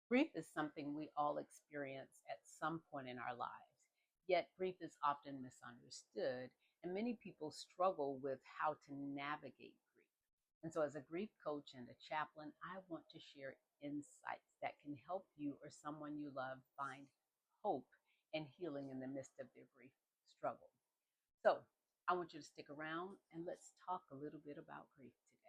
Grief is something we all experience at some point in our lives, yet grief is often misunderstood, and many people struggle with how to navigate grief. And so, as a grief coach and a chaplain, I want to share insights that can help you or someone you love find hope and healing in the midst of their grief struggle. So, I want you to stick around and let's talk a little bit about grief today.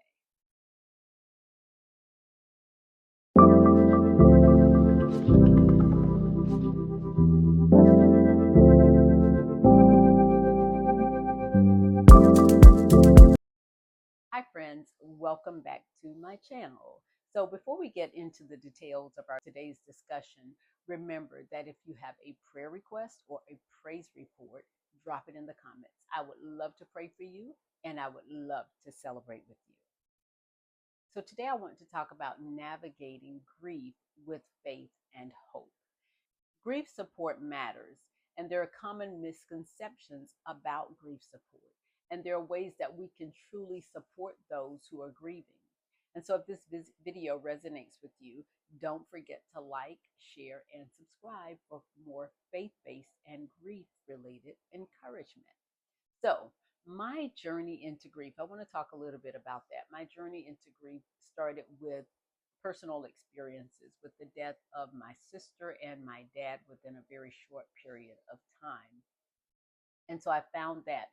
Hi, friends. Welcome back to my channel. So, before we get into the details of our today's discussion, remember that if you have a prayer request or a praise report, drop it in the comments. I would love to pray for you and I would love to celebrate with you. So, today I want to talk about navigating grief with faith and hope. Grief support matters, and there are common misconceptions about grief support. And there are ways that we can truly support those who are grieving. And so, if this video resonates with you, don't forget to like, share, and subscribe for more faith based and grief related encouragement. So, my journey into grief, I want to talk a little bit about that. My journey into grief started with personal experiences with the death of my sister and my dad within a very short period of time. And so I found that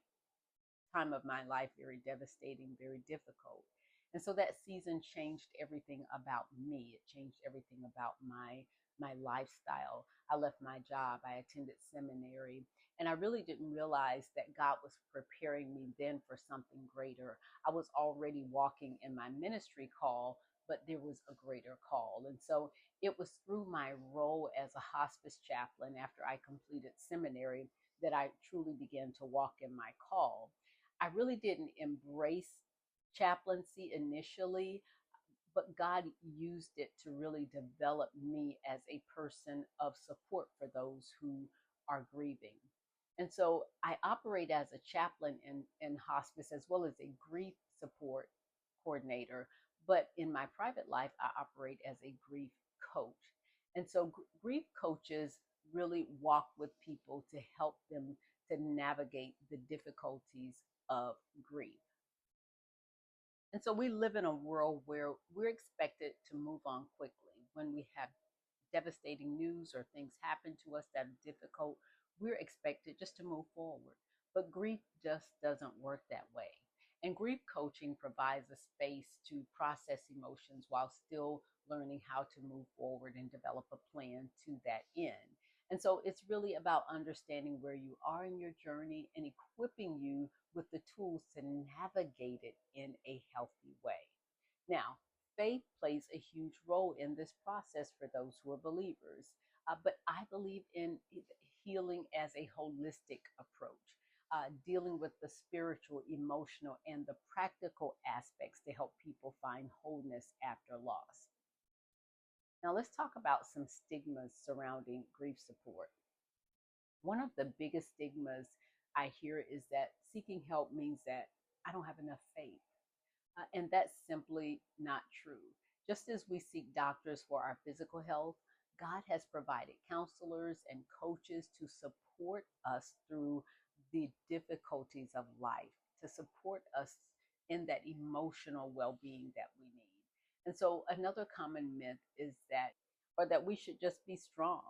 time of my life very devastating, very difficult. And so that season changed everything about me. It changed everything about my lifestyle. I left my job. I attended seminary. And I really didn't realize that God was preparing me then for something greater. I was already walking in my ministry call, but there was a greater call. And so it was through my role as a hospice chaplain after I completed seminary that I truly began to walk in my call. I really didn't embrace chaplaincy initially, but God used it to really develop me as a person of support for those who are grieving. And so I operate as a chaplain in hospice as well as a grief support coordinator. But in my private life, I operate as a grief coach. And so grief coaches really walk with people to help them to navigate the difficulties of grief. And so we live in a world where we're expected to move on quickly. When we have devastating news or things happen to us that are difficult, we're expected just to move forward. But grief just doesn't work that way. And grief coaching provides a space to process emotions while still learning how to move forward and develop a plan to that end. And so it's really about understanding where you are in your journey and equipping you with the tools to navigate it in a healthy way. Now, faith plays a huge role in this process for those who are believers. But I believe in healing as a holistic approach, dealing with the spiritual, emotional, and the practical aspects to help people find wholeness after loss. Now, let's talk about some stigmas surrounding grief support. One of the biggest stigmas I hear is that seeking help means that I don't have enough faith. And that's simply not true. Just as we seek doctors for our physical health, God has provided counselors and coaches to support us through the difficulties of life, to support us in that emotional well being that we need. And so, another common myth is that, or that we should just be strong.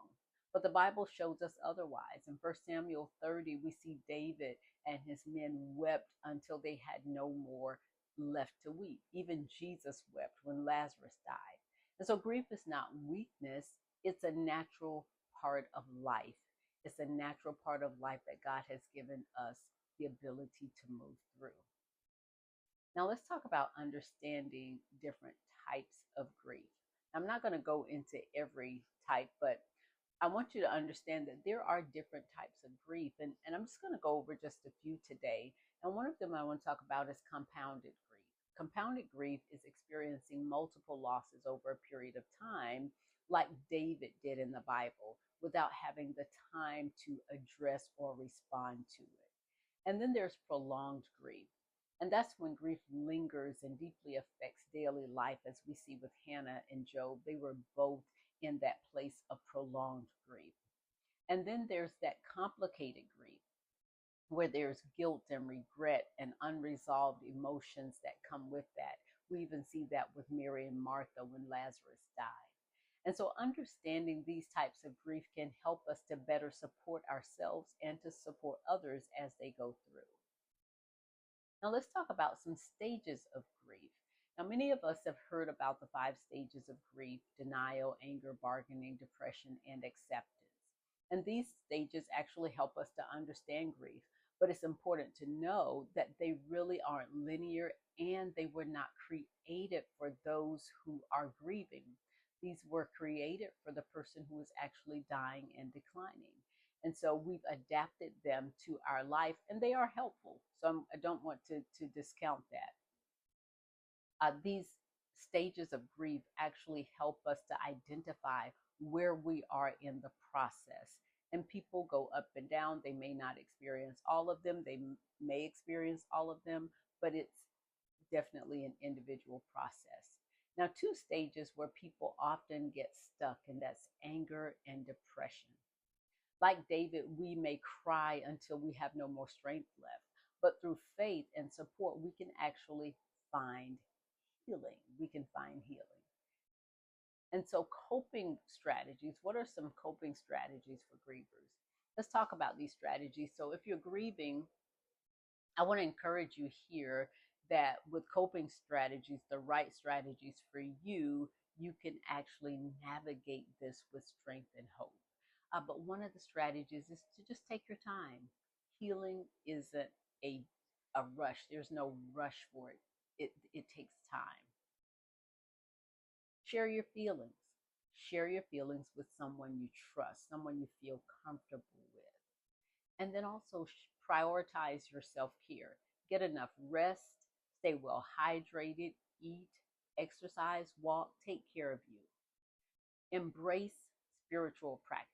But the Bible shows us otherwise. In 1 Samuel 30, we see David and his men wept until they had no more left to weep. Even Jesus wept when Lazarus died. And so grief is not weakness, it's a natural part of life. It's a natural part of life that God has given us the ability to move through. Now, let's talk about understanding different types of grief. I'm not going to go into every type, but I want you to understand that there are different types of grief. And I'm just going to go over just a few today. And one of them I want to talk about is compounded grief. Compounded grief is experiencing multiple losses over a period of time, like David did in the Bible, without having the time to address or respond to it. And then there's prolonged grief. And that's when grief lingers and deeply affects daily life, as we see with Hannah and Job. They were both in that place of prolonged grief. And then there's that complicated grief where there's guilt and regret and unresolved emotions that come with that. We even see that with Mary and Martha when Lazarus died. And so understanding these types of grief can help us to better support ourselves and to support others as they go through. Now let's talk about some stages of grief. Now, many of us have heard about the 5 stages of grief: denial, anger, bargaining, depression, and acceptance. And these stages actually help us to understand grief, but it's important to know that they really aren't linear and they were not created for those who are grieving. These were created for the person who is actually dying and declining. And so we've adapted them to our life and they are helpful. So I don't want to discount that. These stages of grief actually help us to identify where we are in the process. And people go up and down. They may not experience all of them. They may experience all of them, but it's definitely an individual process. Now, 2 stages where people often get stuck, and that's anger and depression. Like David, we may cry until we have no more strength left, but through faith and support, we can actually find healing. We can find healing. And so, coping strategies, what are some coping strategies for grievers? Let's talk about these strategies. So, if you're grieving, I want to encourage you here that with coping strategies, the right strategies for you, you can actually navigate this with strength and hope. But one of the strategies is to just take your time. Healing isn't a, a rush, there's no rush for it. It takes time. Share your feelings. Share your feelings with someone you trust, someone you feel comfortable with. And then also prioritize your self care. Get enough rest, stay well hydrated, eat, exercise, walk, take care of you. Embrace spiritual practices.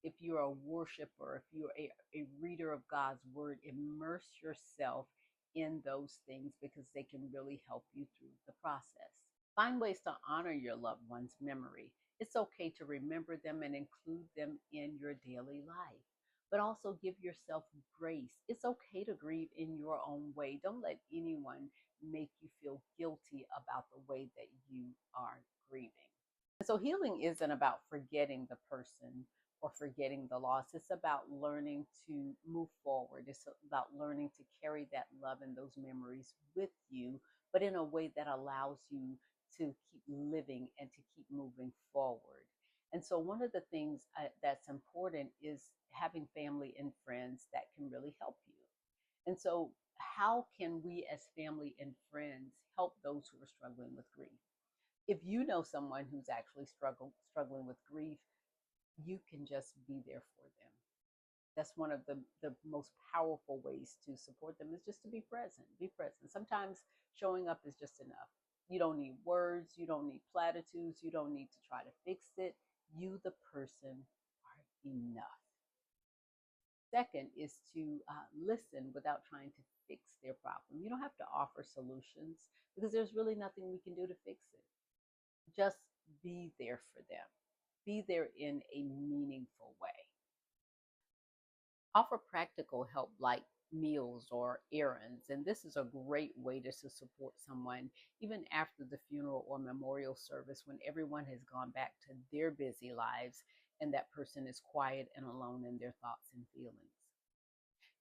If you're a worshiper, if you're a reader of God's word, immerse yourself in those things because they can really help you through the process. Find ways to honor your loved one's memory. It's okay to remember them and include them in your daily life, but also give yourself grace. It's okay to grieve in your own way. Don't let anyone make you feel guilty about the way that you are grieving. So healing isn't about forgetting the person or forgetting the loss. It's about learning to move forward. It's about learning to carry that love and those memories with you, but in a way that allows you to keep living and to keep moving forward. And so one of the things that's important is having family and friends that can really help you. And so how can we as family and friends help those who are struggling with grief? If you know someone who's actually struggling with grief, you can just be there for them. That's one of the most powerful ways to support them, is just to be present. Be present. Sometimes showing up is just enough. You don't need words. You don't need platitudes. You don't need to try to fix it. You, the person, are enough. Second is to listen without trying to fix their problem. You don't have to offer solutions because there's really nothing we can do to fix it. Just be there for them. Be there in a meaningful way. Offer practical help like meals or errands. And this is a great way to support someone even after the funeral or memorial service, when everyone has gone back to their busy lives and that person is quiet and alone in their thoughts and feelings.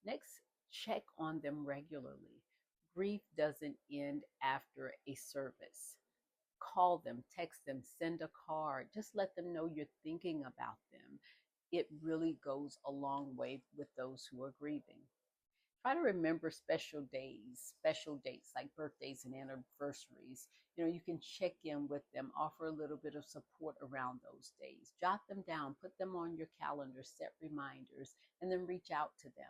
Next, check on them regularly. Grief doesn't end after a service. Call them, text them, send a card. Just let them know you're thinking about them. It really goes a long way with those who are grieving. Try to remember special days, special dates like birthdays and anniversaries. You can check in with them, offer a little bit of support around those days. Jot them down, put them on your calendar, set reminders, and then reach out to them.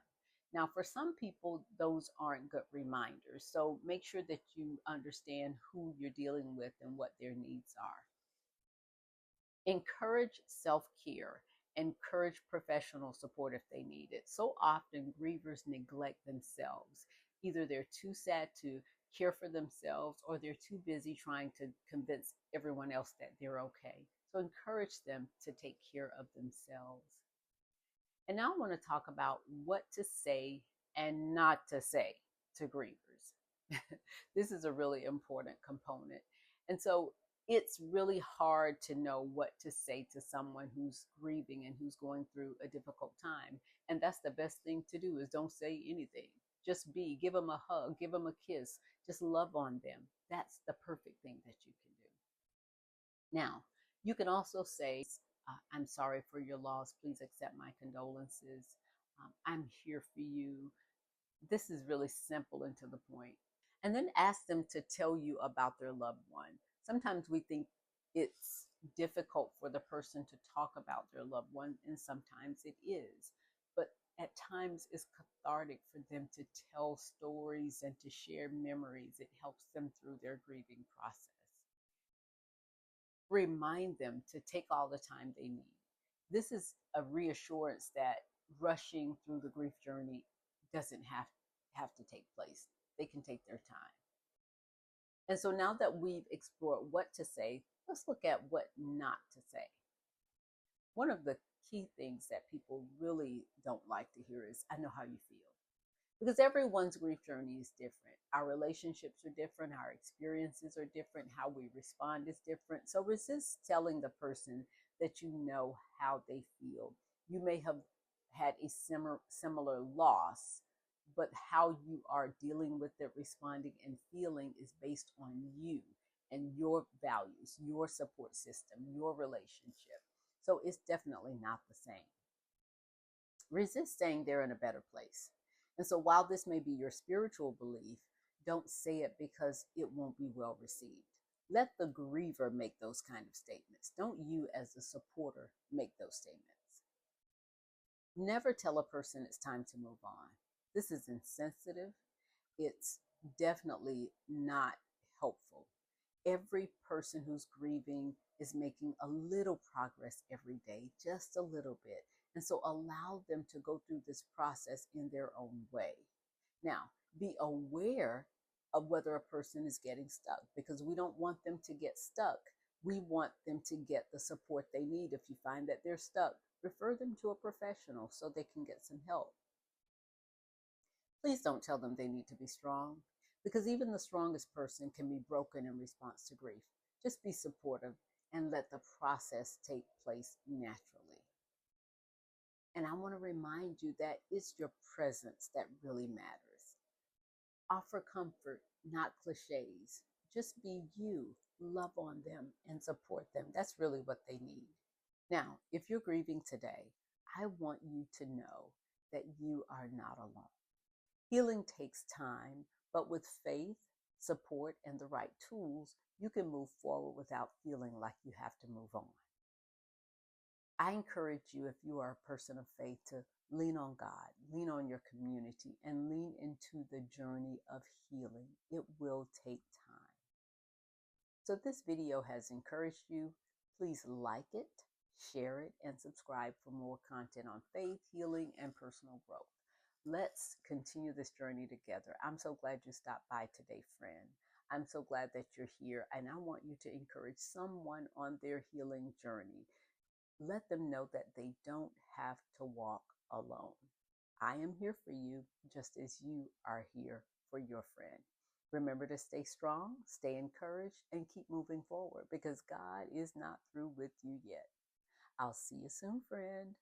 Now, for some people, those aren't good reminders. So make sure that you understand who you're dealing with and what their needs are. Encourage self-care. Encourage professional support if they need it. So often grievers neglect themselves. Either they're too sad to care for themselves or they're too busy trying to convince everyone else that they're okay. So encourage them to take care of themselves. And now I want to talk about what to say and not to say to grievers. This is a really important component. And so it's really hard to know what to say to someone who's grieving and who's going through a difficult time. And that's the best thing to do is don't say anything. Just be, give them a hug, give them a kiss, just love on them. That's the perfect thing that you can do. Now, you can also say, I'm sorry for your loss. Please accept my condolences. I'm here for you. This is really simple and to the point. And then ask them to tell you about their loved one. Sometimes we think it's difficult for the person to talk about their loved one, and sometimes it is. But at times it's cathartic for them to tell stories and to share memories. It helps them through their grieving process. Remind them to take all the time they need. This is a reassurance that rushing through the grief journey doesn't have to take place. They can take their time. And so now that we've explored what to say, let's look at what not to say. One of the key things that people really don't like to hear is, I know how you feel. Because everyone's grief journey is different. Our relationships are different. Our experiences are different. How we respond is different. So resist telling the person that you know how they feel. You may have had a similar loss, but how you are dealing with it, responding, and feeling is based on you and your values, your support system, your relationship. So it's definitely not the same. Resist saying they're in a better place. And so while this may be your spiritual belief, don't say it because it won't be well received. Let the griever make those kind of statements. Don't you as a supporter make those statements. Never tell a person it's time to move on. This is insensitive. It's definitely not helpful. Every person who's grieving is making a little progress every day, just a little bit. And so allow them to go through this process in their own way. Now, be aware of whether a person is getting stuck, because we don't want them to get stuck. We want them to get the support they need. If you find that they're stuck, refer them to a professional so they can get some help. Please don't tell them they need to be strong, because even the strongest person can be broken in response to grief. Just be supportive and let the process take place naturally. And I want to remind you that it's your presence that really matters. Offer comfort, not cliches. Just be you, love on them, and support them. That's really what they need. Now, if you're grieving today, I want you to know that you are not alone. Healing takes time, but with faith, support, and the right tools, you can move forward without feeling like you have to move on. I encourage you, if you are a person of faith, to lean on God, lean on your community, and lean into the journey of healing. It will take time. So if this video has encouraged you, please like it, share it, and subscribe for more content on faith, healing, and personal growth. Let's continue this journey together. I'm so glad you stopped by today, friend. I'm so glad that you're here, and I want you to encourage someone on their healing journey. Let them know that they don't have to walk alone. I am here for you just as you are here for your friend. Remember to stay strong, stay encouraged, and keep moving forward, because God is not through with you yet. I'll see you soon, friend.